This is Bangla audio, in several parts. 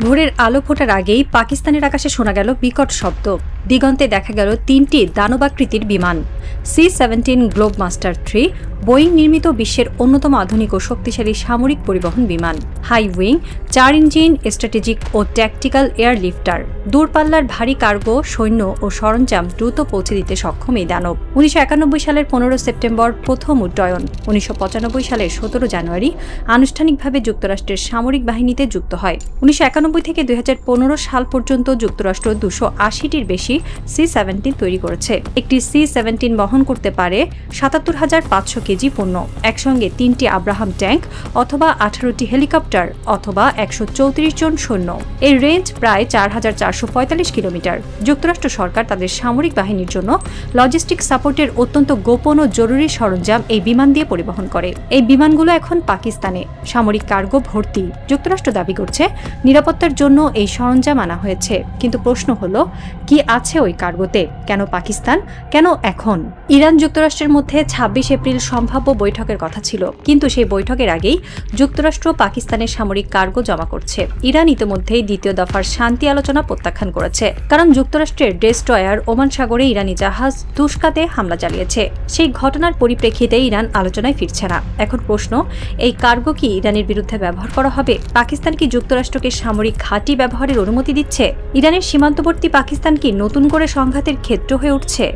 ভোরের আলো ফোটার আগেই পাকিস্তানের আকাশে শোনা গেল বিকট শব্দ। দিগন্তে দেখা গেল 3টি দানবাকৃতির বিমান C-17 গ্লোবমাস্টার 3, বোয়িং নির্মিত বিশ্বের অন্যতম আধুনিক ও শক্তিশালী সামরিক পরিবহন বিমান। হাই উইং, 4 ইঞ্জিন স্ট্র্যাটেজিক ও ট্যাকটিক্যাল এয়ারলিফটার। দূরপাল্লার ভারী কার্গো, সৈন্য ও সরঞ্জাম দ্রুত পৌঁছে দিতে সক্ষম এই দানব। 1991 সালের 15 সেপ্টেম্বর প্রথম উড্ডয়ন। 1995 সালের 17 জানুয়ারি আনুষ্ঠানিকভাবে যুক্তরাষ্ট্রের সামরিক বাহিনীতে যুক্ত হয়। 1991 থেকে 2015 সাল পর্যন্ত যুক্তরাষ্ট্র 280টির বেশি C-17 তৈরি করেছে। একটি C-17 বহন করতে পারে 77,500 কেজি পণ্য, একসঙ্গে 3টি আব্রাহাম ট্যাঙ্ক অথবা 18টি হেলিকপ্টার অথবা 134 জন সৈন্য। এর রেঞ্জ প্রায় 4,445 কিলোমিটার। যুক্তরাষ্ট্র সরকার তাদের সামরিক বাহিনীর জন্য লজিস্টিক সাপোর্টের অত্যন্ত গোপন ও জরুরি সরঞ্জাম এই বিমান দিয়ে পরিবহন করে। এই বিমানগুলো এখন পাকিস্তানে সামরিক কার্গো ভর্তি। যুক্তরাষ্ট্র দাবি করছে নিরাপত্তার জন্য এই সরঞ্জাম আনা হয়েছে, কিন্তু প্রশ্ন হলো কি আছে ওই কার্গোতে? কেন পাকিস্তান? কেন এখন? ইরান যুক্তরাষ্ট্রের মধ্যে 26 এপ্রিল সম্ভাব্য বৈঠকের কথা ছিল, কিন্তু সেই বৈঠকের আগেই যুক্তরাষ্ট্র পাকিস্তানের সামরিক কার্গো জমা করছে। ইরান ইতিমধ্যেই দ্বিতীয় দফার শান্তি আলোচনা প্রত্যাখ্যান করেছে, কারণ যুক্তরাষ্ট্রের ডেস্ট্রয়ার ওমান সাগরে ইরানি জাহাজ তুস্কাতে হামলা চালিয়েছে। সেই ঘটনার পরিপ্রেক্ষিতে ইরান আলোচনায় ফিরছে না। এখন প্রশ্ন, এই কার্গো কি ইরানের বিরুদ্ধে ব্যবহার করা হবে? পাকিস্তান কি যুক্তরাষ্ট্রকে সামরিক ঘাঁটি ব্যবহারের অনুমতি দিচ্ছে? ইরানের সীমান্তবর্তী পাকিস্তান কি নতুন করে সংঘাতের ক্ষেত্র হয়ে উঠছে?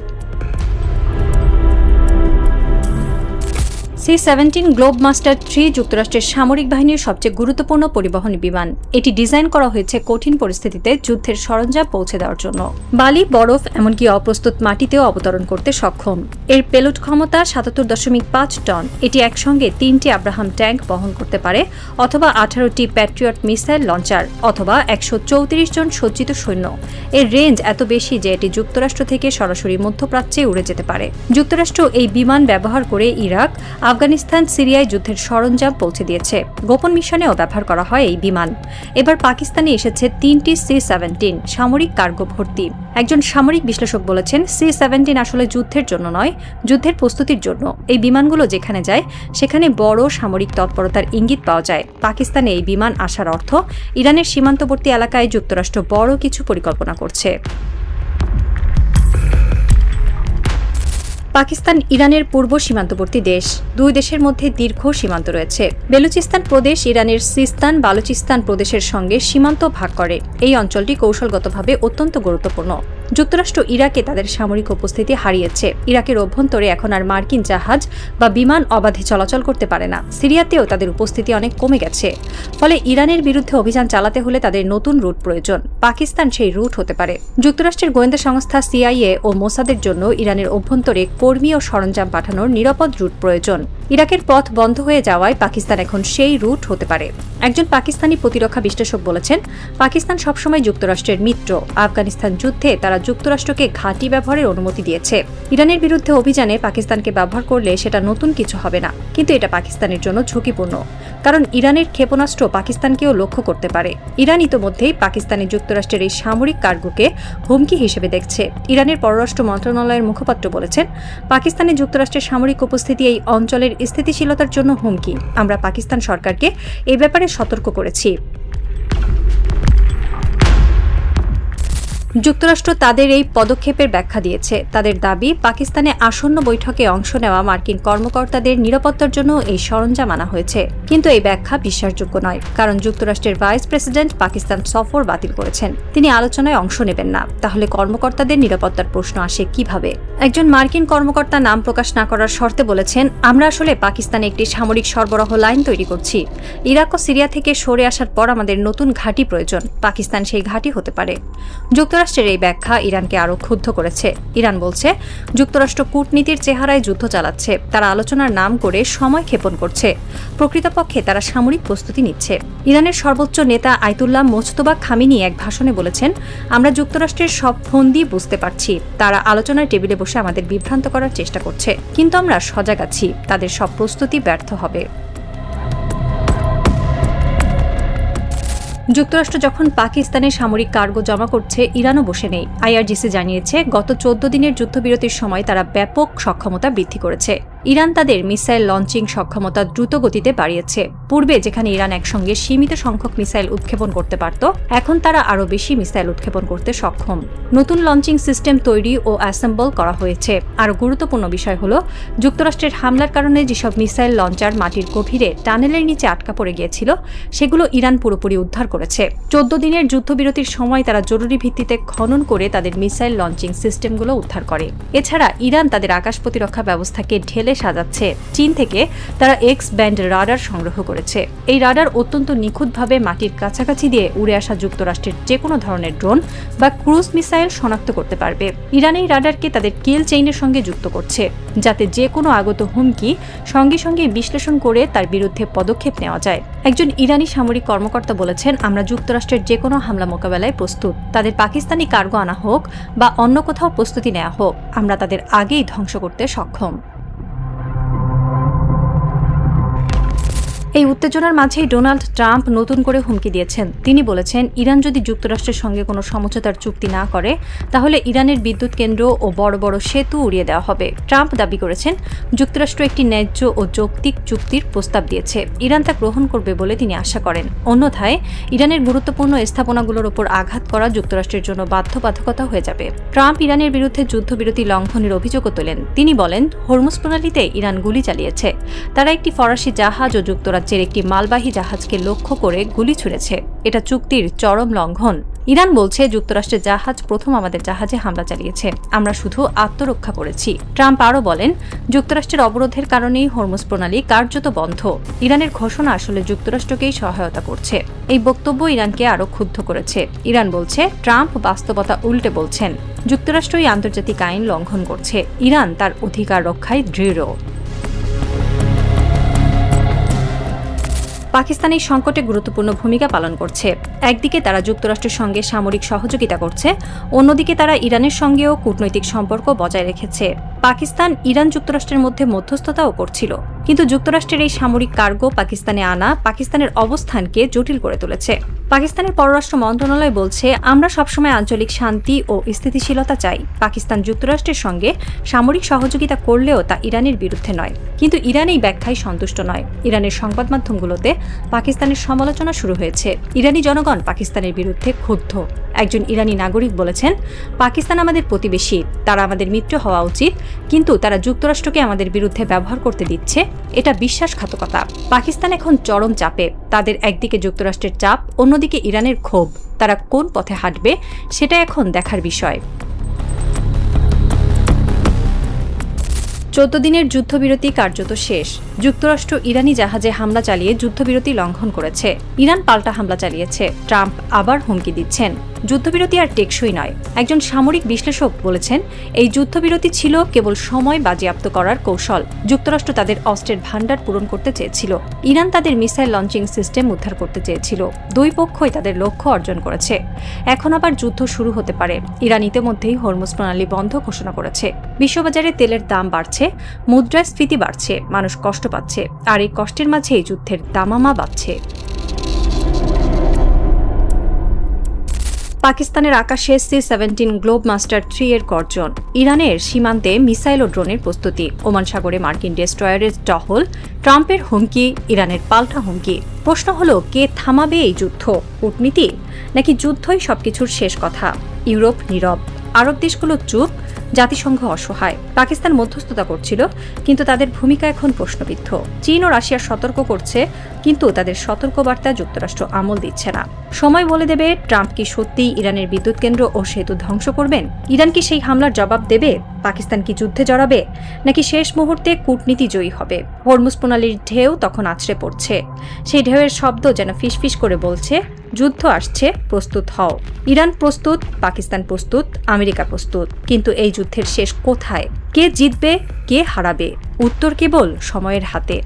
C-17 গ্লোবমাস্টার 3 যুক্তরাষ্ট্রের সামরিক বাহিনীর সবচেয়ে গুরুত্বপূর্ণ পরিবহন বিমান। এটি ডিজাইন করা হয়েছে কঠিন পরিস্থিতিতে যুদ্ধের সরঞ্জাম পৌঁছে দেওয়ার জন্য। বালি, বরফ, এমনকি অপ্রস্তুত মাটিতেও অবতরণ করতে সক্ষম। এর পেলোড ক্ষমতা 77.5 টন। এটি একসঙ্গে 3টি আব্রাহাম ট্যাঙ্ক বহন করতে পারে, অথবা 18টি প্যাট্রিয়ট মিসাইল লঞ্চার, অথবা 134 জন সজ্জিত সৈন্য। এর রেঞ্জ এত বেশি যে এটি যুক্তরাষ্ট্র থেকে সরাসরি মধ্যপ্রাচ্যে উড়ে যেতে পারে। যুক্তরাষ্ট্র এই বিমান ব্যবহার করে ইরাক, আফগানিস্তান, সিরিয়ায় যুদ্ধের সরঞ্জাম পৌঁছে দিয়েছে। গোপন মিশনেও ব্যবহার করা হয় এই বিমান। এবার পাকিস্তানে এসেছে 3টি C-17 সামরিক কার্গো ভর্তি। একজন সামরিক বিশ্লেষক বলেছেন, C-17 আসলে যুদ্ধের জন্য নয়, যুদ্ধের প্রস্তুতির জন্য। এই বিমানগুলো যেখানে যায় সেখানে বড় সামরিক তৎপরতার ইঙ্গিত পাওয়া যায়। পাকিস্তানে এই বিমান আসার অর্থ ইরানের সীমান্তবর্তী এলাকায় যুক্তরাষ্ট্র বড় কিছু পরিকল্পনা করছে। পাকিস্তান ইরানের পূর্ব সীমান্তবর্তী দেশ। দুই দেশের মধ্যে দীর্ঘ সীমান্ত রয়েছে। বেলুচিস্তান প্রদেশ ইরানের সিস্তান বালুচিস্তান প্রদেশের সঙ্গে সীমান্ত ভাগ করে। এই অঞ্চলটি কৌশলগতভাবে অত্যন্ত গুরুত্বপূর্ণ। যুক্তরাষ্ট্র ইরাকে তাদের সামরিক উপস্থিতি হারিয়েছে। ইরাকের অভ্যন্তরে এখন আর মার্কিন জাহাজ বা বিমান অবাধে চলাচল করতে পারে না। সিরিয়াতেও তাদের উপস্থিতি অনেক কমে গেছে। ফলে ইরানের বিরুদ্ধে অভিযান চালাতে হলে তাদের নতুন রুট প্রয়োজন। পাকিস্তান সেই রুট হতে পারে। যুক্তরাষ্ট্রের গোয়েন্দা সংস্থা CIA ও মোসাদের জন্য ইরানের অভ্যন্তরে কর্মী ও সরঞ্জাম পাঠানোর নিরাপদ রুট প্রয়োজন। ইরাকের পথ বন্ধ হয়ে যাওয়ায় পাকিস্তান এখন সেই রুট হতে পারে। একজন পাকিস্তানি প্রতিরক্ষা বিশ্লেষক বলেছেন, পাকিস্তান সবসময় যুক্তরাষ্ট্রের মিত্র। আফগানিস্তান যুদ্ধে তারা যুক্তরাষ্ট্রকে ঘাঁটি ব্যবহারের অনুমতি দিয়েছে। ইরানের বিরুদ্ধে অভিযানে পাকিস্তানকে ব্যবহার করলে সেটা নতুন কিছু হবে না, কিন্তু এটা পাকিস্তানের জন্য ঝুঁকিপূর্ণ, কারণ ইরানের ক্ষেপণাস্ত্র পাকিস্তানকেও লক্ষ্য করতে পারে। ইরান ইতোমধ্যেই পাকিস্তানে যুক্তরাষ্ট্রের এই সামরিক কার্গোকে হুমকি হিসেবে দেখছে। ইরানের পররাষ্ট্র মন্ত্রণালয়ের মুখপাত্র বলেছেন, পাকিস্তানে যুক্তরাষ্ট্রের সামরিক উপস্থিতি এই অঞ্চলের স্থিতিশীলতার জন্য হুমকি। আমরা পাকিস্তান সরকারকে এ ব্যাপারে সতর্ক করেছি। যুক্তরাষ্ট্র তাদের এই পদক্ষেপের ব্যাখ্যা দিয়েছে। তাদের দাবি, পাকিস্তানে আসন্ন বৈঠকে অংশ নেওয়া মার্কিন কর্মকর্তাদের নিরাপত্তার জন্য এই সরঞ্জাম আনা হয়েছে। কিন্তু এই ব্যাখ্যা বিশ্বাসযোগ্য নয়, কারণ যুক্তরাষ্ট্রের ভাইস প্রেসিডেন্ট পাকিস্তান সফর বাতিল করেছেন। তিনি আলোচনায় অংশ নেবেন না। তাহলে কর্মকর্তাদের নিরাপত্তার প্রশ্ন আসে কিভাবে? একজন মার্কিন কর্মকর্তা নাম প্রকাশ না করার শর্তে বলেছেন, আমরা আসলে পাকিস্তানে একটি সামরিক সরবরাহ লাইন তৈরি করছি। ইরাক ও সিরিয়া থেকে সরে আসার পর আমাদের নতুন ঘাঁটি প্রয়োজন। পাকিস্তান সেই ঘাঁটি হতে পারে। যুক্তরাষ্ট্রের এই ব্যাখ্যা ইরানকে আরও ক্ষুব্ধ করেছে। ইরান বলছে, যুক্তরাষ্ট্র কূটনীতির চেহারায় যুদ্ধ চালাচ্ছে। তারা আলোচনার নাম করে সময় ক্ষেপণ করছে। প্রকৃতপক্ষে তারা সামরিক প্রস্তুতি নিচ্ছে। ইরানের সর্বোচ্চ নেতা আয়তুল্লাহ মোজতবা খামেনি এক ভাষণে বলেছেন, আমরা যুক্তরাষ্ট্রের সব ফন্দি বুঝতে পারছি। তারা আলোচনার টেবিলে বসে আমাদের বিভ্রান্ত করার চেষ্টা করছে, কিন্তু আমরা সজাগ আছি। তাদের সব প্রস্তুতি ব্যর্থ হবে। যুক্তরাষ্ট্র যখন পাকিস্তানে সামরিক কার্গো জমা করছে, ইরানও বসে নেই। IRGC জানিয়েছে, গত 14 দিনের যুদ্ধবিরতির সময় তারা ব্যাপক সক্ষমতা বৃদ্ধি করেছে। ইরান তাদের মিসাইল লঞ্চিং সক্ষমতা দ্রুত গতিতে বাড়িয়েছে। পূর্বে যেখানে ইরান একসঙ্গে সীমিত সংখ্যক মিসাইল উৎক্ষেপণ করতে পারত, এখন তারা আরও বেশি মিসাইল উৎক্ষেপণ করতে সক্ষম। নতুন লঞ্চিং সিস্টেম তৈরি ও অ্যাসেম্বল করা হয়েছে। আরও গুরুত্বপূর্ণ বিষয় হল, যুক্তরাষ্ট্রের হামলার কারণে যেসব মিসাইল লঞ্চার মাটির গভীরে টানেলের নিচে আটকা পড়ে গিয়েছিল, সেগুলো ইরান পুরোপুরি উদ্ধার করেছে। 14 দিনের যুদ্ধবিরতির সময় তারা জরুরি ভিত্তিতে খনন করে তাদের মিসাইল লঞ্চিং সিস্টেমগুলো উদ্ধার করে। এছাড়া ইরান তাদের আকাশ প্রতিরক্ষা ব্যবস্থাকে ঢেলে সাজাচ্ছে। চীন থেকে তারা এক্স ব্যান্ড রাডার সংগ্রহ করেছে। এই রাডার অত্যন্ত নিখুঁতভাবে মাটির কাছাকাছি দিয়ে উড়ে আসা যুক্তরাষ্ট্রের যে কোনো ধরনের ড্রোন বা ক্রুজ মিসাইল শনাক্ত করতে পারবে। ইরান এই রাডারকে তাদের কিল চেইনের সঙ্গে যুক্ত করছে, যাতে যে কোনো আগত হুমকি সঙ্গে সঙ্গে বিশ্লেষণ করে তার বিরুদ্ধে পদক্ষেপ নেওয়া যায়। একজন ইরানি সামরিক কর্মকর্তা বলেছেন, আমরা যুক্তরাষ্ট্রের যে কোনো হামলা মোকাবেলায় প্রস্তুত। তাদের পাকিস্তানি কার্গো আনা হোক বা অন্য কোথাও প্রস্তুতি নেওয়া হোক, আমরা তাদের আগেই ধ্বংস করতে সক্ষম। এই উত্তেজনার মাঝেই ডোনাল্ড ট্রাম্প নতুন করে হুমকি দিয়েছেন। তিনি বলেছেন, ইরান যদি যুক্তরাষ্ট্রের সঙ্গে কোনো সমঝোতার চুক্তি না করে, তাহলে ইরানের বিদ্যুৎ কেন্দ্র ও বড় বড় সেতু উড়িয়ে দেওয়া হবে। ট্রাম্প দাবি করেছেন, যুক্তরাষ্ট্র একটি ন্যায্য ও যৌক্তিক চুক্তির প্রস্তাব দিয়েছে। ইরান তা গ্রহণ করবে বলে তিনি আশা করেন। অন্যথায় ইরানের গুরুত্বপূর্ণ স্থাপনাগুলোর ওপর আঘাত করা যুক্তরাষ্ট্রের জন্য বাধ্যবাধকতা হয়ে যাবে। ট্রাম্প ইরানের বিরুদ্ধে যুদ্ধবিরতি লঙ্ঘনের অভিযোগও তোলেন। তিনি বলেন, হরমুজ প্রণালীতে ইরান গুলি চালিয়েছে। তারা একটি ফরাসি জাহাজ ও যুক্তরাজ্যের একটি মালবাহী জাহাজকে লক্ষ্য করে গুলি ছুড়েছে। এটা চুক্তির চরম লঙ্ঘন। ইরান বলছে, যুক্তরাষ্ট্রের জাহাজ প্রথম আমাদের জাহাজে হামলা চালিয়েছে, আমরা শুধু আত্মরক্ষা করেছি। ট্রাম্প আরও বলেন, যুক্তরাষ্ট্রের অবরোধের কারণেই হরমুজ প্রণালী কার্যত বন্ধ। ইরানের ঘোষণা আসলে যুক্তরাষ্ট্রকেই সহায়তা করছে। এই বক্তব্য ইরানকে আরও ক্ষুব্ধ করেছে। ইরান বলছে, ট্রাম্প বাস্তবতা উল্টে বলছেন। যুক্তরাষ্ট্রই আন্তর্জাতিক আইন লঙ্ঘন করছে। ইরান তার অধিকার রক্ষায় দৃঢ়। পাকিস্তান এই সংকটে গুরুত্বপূর্ণ ভূমিকা পালন করছে। একদিকে তারা যুক্তরাষ্ট্রের সঙ্গে সামরিক সহযোগিতা করছে, অন্যদিকে তারা ইরানের সঙ্গেও কূটনৈতিক সম্পর্ক বজায় রেখেছে। পাকিস্তান ইরান যুক্তরাষ্ট্রের মধ্যে মধ্যস্থতাও করছিল, কিন্তু যুক্তরাষ্ট্রের এই সামরিক কার্গো পাকিস্তানে আনা পাকিস্তানের অবস্থানকে জটিল করে তুলেছে। পাকিস্তানের পররাষ্ট্র মন্ত্রণালয় বলছে, আমরা সবসময় আঞ্চলিক শান্তি ও স্থিতিশীলতা চাই। পাকিস্তান যুক্তরাষ্ট্রের সঙ্গে সামরিক সহযোগিতা করলেও তা ইরানের বিরুদ্ধে নয়। কিন্তু ইরান এই ব্যাখ্যায় সন্তুষ্ট নয়। ইরানের সংবাদ মাধ্যমগুলোতে পাকিস্তানের সমালোচনা শুরু হয়েছে। ইরানি জনগণ পাকিস্তানের বিরুদ্ধে ক্ষুব্ধ। একজন ইরানি নাগরিক বলেছেন, পাকিস্তান আমাদের প্রতিবেশী, তারা আমাদের মিত্র হওয়া উচিত, কিন্তু তারা যুক্তরাষ্ট্রকে আমাদের বিরুদ্ধে ব্যবহার করতে দিচ্ছে, এটা বিশ্বাসঘাতকতা। পাকিস্তান এখন চরম চাপে। তাদের একদিকে যুক্তরাষ্ট্রের চাপ, অন্যদিকে ইরানের ক্ষোভ। তারা কোন পথে হাঁটবে সেটা এখন দেখার বিষয়। 14 দিনের যুদ্ধবিরতি কার্যত শেষ। যুক্তরাষ্ট্র ইরানি জাহাজে হামলা চালিয়ে যুদ্ধবিরতি লঙ্ঘন করেছে। ইরান পাল্টা হামলা চালিয়েছে। ট্রাম্প আবার হুমকি দিচ্ছেন। যুদ্ধবিরতি আর টেকসই নয়। একজন সামরিক বিশ্লেষক বলেছেন, এই যুদ্ধবিরতি ছিল কেবল সময় বাজেয়াপ্ত করার কৌশল। যুক্তরাষ্ট্র তাদের অস্ত্রের ভাণ্ডার পূরণ করতে চেয়েছিল। ইরান তাদের মিসাইল লঞ্চিং সিস্টেম উদ্ধার করতে চেয়েছিল। দুই পক্ষই তাদের লক্ষ্য অর্জন করেছে। এখন আবার যুদ্ধ শুরু হতে পারে। ইরান ইতিমধ্যেই হরমুজ প্রণালী বন্ধ ঘোষণা করেছে। বিশ্ববাজারে তেলের দাম বাড়ছে, মুদ্রাস্ফীতি বাড়ছে, মানুষ কষ্ট পাচ্ছে, আর এই কষ্টের মাঝেই যুদ্ধের দামামা বাড়ছে। পাকিস্তানের আকাশে C-17 গ্লোবমাস্টার 3 এর গর্জন। ইরানের সীমান্তে মিসাইল ও ড্রোনের প্রস্তুতি। ওমান সাগরে মার্কিন ডেস্ট্রয়ারের টহল। ট্রাম্পের হুমকি, ইরানের পাল্টা হুমকি। প্রশ্ন হলো, কে থামাবে এই যুদ্ধ? কূটনীতি নাকি যুদ্ধই সবকিছুর শেষ কথা? ইউরোপ নীরব, আরব দেশগুলো চুপ, জাতিসংঘ অসহায়। পাকিস্তান মধ্যস্থতা করছিল, কিন্তু তাদের ভূমিকা এখন প্রশ্নবিদ্ধ। চীন ও রাশিয়া সতর্ক করছে, কিন্তু তাদের সতর্কবার্তা যুক্তরাষ্ট্র আমল দিচ্ছে না। সময় বলে দেবে, ট্রাম্প কি সত্যিই ইরানের বিদ্যুৎ কেন্দ্র ও সেতু ধ্বংস করবেন? ইরান কি সেই হামলার জবাব দেবে? পাকিস্তান কি যুদ্ধে জড়াবে, নাকি শেষ মুহূর্তে কূটনীতি জয়ী হবে? হরমুজ প্রণালীর ঢেউ তখন আছড়ে পড়ছে। সেই ঢেউয়ের শব্দ যেন ফিসফিস করে বলছে, যুদ্ধ আসছে, প্রস্তুত হও। ইরান প্রস্তুত, পাকিস্তান প্রস্তুত, আমেরিকা প্রস্তুত। কিন্তু এই যুদ্ধের শেষ কোথায়? কে জিতবে, কে হারাবে? উত্তর কেবল সময়ের হাতে।